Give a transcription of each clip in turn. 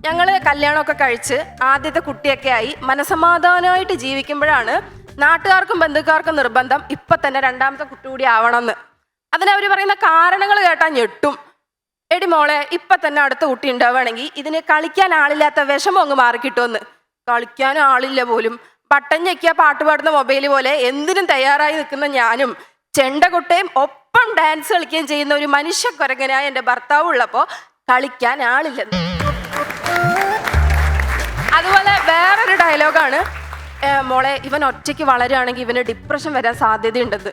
ഞങ്ങൾ കല്യാണമൊക്കെ കഴിച്ച് ആദ്യത്തെ കുട്ടിയൊക്കെ ആയി മനസമാധാനമായിട്ട് ജീവിക്കുമ്പോഴാണ് നാട്ടുകാർക്കും ബന്ധുക്കാർക്കും നിർബന്ധം ഇപ്പം തന്നെ രണ്ടാമത്തെ കുട്ടി കൂടി ആവണമെന്ന്. അതിനവർ പറയുന്ന കാരണങ്ങൾ കേട്ടാൽ ഞെട്ടും. എടി മോളെ ഇപ്പം തന്നെ അടുത്ത കുട്ടി ഉണ്ടാവുകയാണെങ്കിൽ ഇതിന് കളിക്കാൻ ആളില്ലാത്ത വിഷമം അങ്ങ് മാറിക്കിട്ടുമെന്ന്. കളിക്കാൻ ആളില്ല പോലും. ബട്ടൺ ഞെക്കിയ പാട്ട് പാടുന്ന മൊബൈൽ പോലെ എന്തിനും തയ്യാറായി നിൽക്കുന്ന ഞാനും ചെണ്ടകൊട്ടയും ഒപ്പം ഡാൻസ് കളിക്കുകയും ചെയ്യുന്ന ഒരു മനുഷ്യക്കൊരങ്ങനായ എൻ്റെ ഭർത്താവ് ഉള്ളപ്പോൾ കളിക്കാൻ ആളില്ലെന്ന്. അതുപോലെ വേറൊരു ഡയലോഗാണ്, മോളെ ഇവൻ ഒറ്റയ്ക്ക് വളരുകയാണെങ്കിൽ ഇവന് ഡിപ്രഷൻ വരാൻ സാധ്യതയുണ്ടെന്ന്.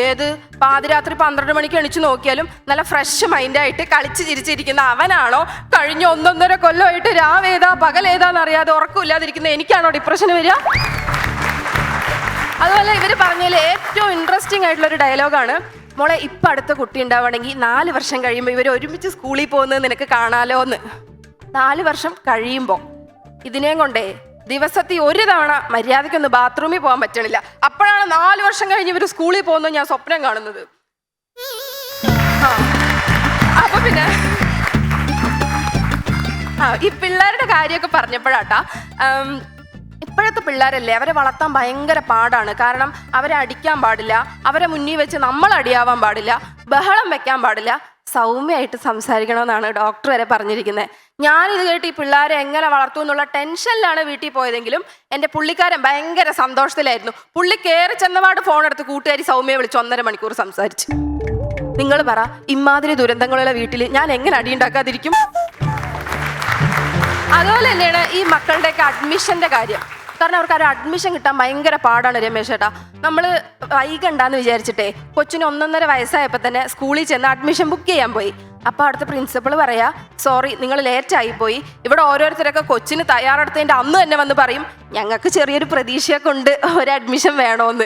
ഏത് പാതിരാത്രി 12 മണിക്ക് എണിച്ച് നോക്കിയാലും നല്ല ഫ്രഷ് മൈൻഡായിട്ട് കളിച്ച് ചിരിച്ചിരിക്കുന്ന അവനാണോ കഴിഞ്ഞ 1.5 കൊല്ലമായിട്ട് രാവേതാ പകലേതാന്ന് അറിയാതെ ഉറക്കമില്ലാതിരിക്കുന്ന എനിക്കാണോ ഡിപ്രഷൻ വരിക? അതുപോലെ ഇവർ പറഞ്ഞതിൽ ഏറ്റവും ഇൻട്രസ്റ്റിംഗ് ആയിട്ടുള്ളൊരു ഡയലോഗാണ്, മോളെ ഇപ്പം അടുത്ത കുട്ടി ഉണ്ടാവുകയാണെങ്കിൽ 4 വർഷം കഴിയുമ്പോൾ ഇവർ ഒരുമിച്ച് സ്കൂളിൽ പോകുന്നത് നിനക്ക് കാണാലോ എന്ന്. 4 വർഷം കഴിയുമ്പോൾ ഇതിനെയും കൊണ്ടേ ദിവസത്തിൽ ഒരു തവണ മര്യാദയ്ക്കൊന്ന് ബാത്റൂമിൽ പോകാൻ പറ്റണില്ല. അപ്പോഴാണ് 4 വർഷം കഴിഞ്ഞ് ഇവർ സ്കൂളിൽ പോകുന്നത് ഞാൻ സ്വപ്നം കാണുന്നത്. അപ്പൊ പിന്നെ ഈ പിള്ളേരുടെ കാര്യമൊക്കെ പറഞ്ഞപ്പോഴാട്ടാ, ഇപ്പോഴത്തെ പിള്ളേരല്ലേ അവരെ വളർത്താൻ ഭയങ്കര പാടാണ്. കാരണം അവരെ അടിക്കാൻ പാടില്ല, അവരെ മുന്നിൽ വെച്ച് നമ്മൾ അടിയാവാൻ പാടില്ല, ബഹളം വെക്കാൻ പാടില്ല, സൗമ്യമായിട്ട് സംസാരിക്കണമെന്നാണ് ഡോക്ടർ വരെ പറഞ്ഞിരിക്കുന്നത്. ഞാനിത് കേട്ട് ഈ പിള്ളേരെ എങ്ങനെ വളർത്തും എന്നുള്ള ടെൻഷനിലാണ് വീട്ടിൽ പോയതെങ്കിലും എൻ്റെ പുള്ളിക്കാരൻ ഭയങ്കര സന്തോഷത്തിലായിരുന്നു. പുള്ളി കയറി ചെന്നപാട് ഫോൺ എടുത്ത് കൂട്ടുകാരി സൗമ്യയെ വിളിച്ച് 1.5 മണിക്കൂർ സംസാരിച്ചു. നിങ്ങൾ പറ, ഇമാതിരി ദുരന്തങ്ങളുള്ള വീട്ടിൽ ഞാൻ എങ്ങനെ അടിയുണ്ടാക്കാതിരിക്കും? അതുപോലെ തന്നെയാണ് ഈ മക്കളുടെയൊക്കെ അഡ്മിഷൻ്റെ കാര്യം. കാരണം അവർക്ക് ഒരു അഡ്മിഷൻ കിട്ടാൻ ഭയങ്കര പാടാണ് രമേശ് ചേട്ടാ. നമ്മൾ വൈകണ്ടാന്ന് വിചാരിച്ചിട്ടേ കൊച്ചിന് 1.5 വയസ്സായപ്പോൾ തന്നെ സ്കൂളിൽ ചെന്ന് അഡ്മിഷൻ ബുക്ക് ചെയ്യാൻ പോയി. അപ്പോൾ അവിടുത്തെ പ്രിൻസിപ്പൾ പറയാ, സോറി നിങ്ങൾ ലേറ്റായി പോയി. ഇവിടെ ഓരോരുത്തരൊക്കെ കൊച്ചിന് തയ്യാറെടുത്തതിൻ്റെ അന്ന് തന്നെ വന്ന് പറയും, ഞങ്ങൾക്ക് ചെറിയൊരു പ്രതീക്ഷയൊക്കെ ഉണ്ട് ഒരു അഡ്മിഷൻ വേണമെന്ന്.